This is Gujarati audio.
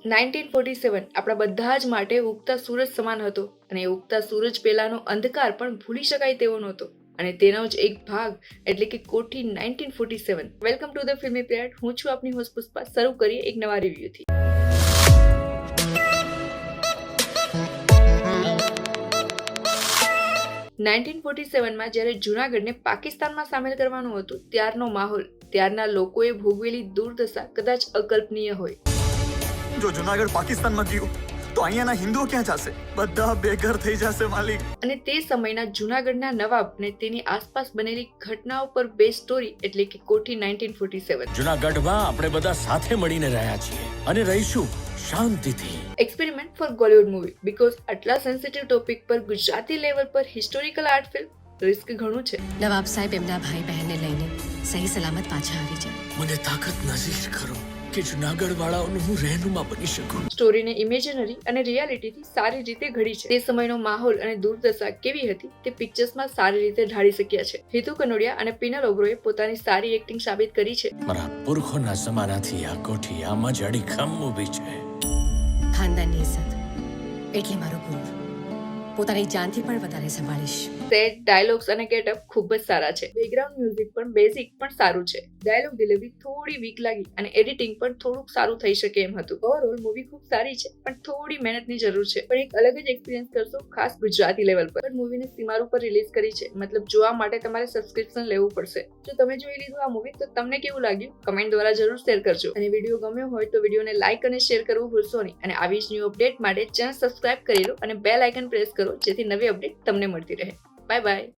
1947 આપણા બધા જ માટે ઉગતા સૂરજ સમાન હતો અને ઉગતા સૂરજ પહેલાનો અંધકાર પણ ભૂલી શકાય તેવો નહોતો અને તેનો જ એક ભાગ એટલે કે કોઠી 1947. વેલકમ ટુ ધ ફિલ્મી પેરેડ. હું છું આપની હોસ્ટ પુષ્પા. શરૂ કરીએ એક નવા રિવ્યુથી. માં જ્યારે જૂનાગઢને પાકિસ્તાનમાં સામેલ કરવાનું હતું ત્યારનો માહોલ, ત્યારના લોકોએ ભોગવેલી દુર્દશા કદાચ અકલ્પનીય હોય. જો જૂનાગઢ પાકિસ્તાનમાં ગયું તો અહીંયાના હિન્દુઓ ક્યાં જશે? બધા બેઘર થઈ જશે માલિક. અને તે સમયના જૂનાગઢના નવાબ અને તેની આસપાસ બનેલી ઘટનાઓ પર બેઝ સ્ટોરી એટલે કે કોઠી 1947. જૂનાગઢમાં આપણે બધા સાથે મળીને રહ્યા છીએ અને રહીશું શાંતિથી. Experiment for Bollywood movie because આટલા સેન્સિટિવ ટોપિક પર ગુજરાતી લેવલ પર હિસ્ટોરિકલ આર્ટ ફિલ્મ રિસ્ક ઘણું છે. નવાબ સાહેબ એમના ભાઈ બહેનને લઈને સહી સલામત પાછા આવી જાય. મને તાકાત નજીર કરો કે જૂનાગઢ વાળાઓનું હું રહેનુમા બની શકું. સ્ટોરીને ઇમેજનરી અને રિયાલિટીથી સારી રીતે ઘડી છે. તે સમયનો માહોલ અને દુર્દશા કેવી હતી તે પિક્ચર્સમાં સારી રીતે ઢાળી શક્યા છે. હિતુ કનોડિયા અને પિનલ ઓબ્રોએ પોતાની સારી એક્ટિંગ સાબિત કરી છે. મારા પુરખોના જમાનાથી આ કોઠી આમાં જ અડીખમ ઊભી છે. ખાનદાનની ઇજ્જત એટલે મારો ગુરુ. પોતાની જાનથી પણ વધારે સંભાળીશ. સેટ, ડાયલોગ્સ અને ગેટઅપ ખૂબ જ સારા છે. બેકગ્રાઉન્ડ મ્યુઝિક પણ બેઝિક પણ સારું છે. ડાયલોગ ડિલિવરી થોડી વીક લાગી અને એડિટિંગ પણ થોડુંક સારું થઈ શકે એમ હતું. ઓવરઓલ મૂવી ખૂબ સારી છે પણ થોડી મહેનતની જરૂર છે. પણ એક અલગ જ એક્સપિરિયન્સ કરશો, ખાસ ગુજરાતી લેવલ પર. પણ મૂવીને સીમાર ઉપર રિલીઝ કરી છે, મતલબ જોવા માટે તમારે સબસ્ક્રિપ્શન લેવું પડશે. જો તમે જોઈ લીધું આ મૂવી તો તમને કેવું લાગ્યું કમેન્ટ દ્વારા જરૂર શેર કરજો. અને વિડીયો ગમ્યો હોય તો વિડીયોને લાઇક અને શેર કરવું ભૂલશો નહીં. અને આવી જ ન્યૂ અપડેટ માટે ચેનલ સબસ્ક્રાઇબ કરી લો અને બેલ આઇકન પ્રેસ કરો જેથી નવી અપડેટ તમને મળતી રહે. Bye bye.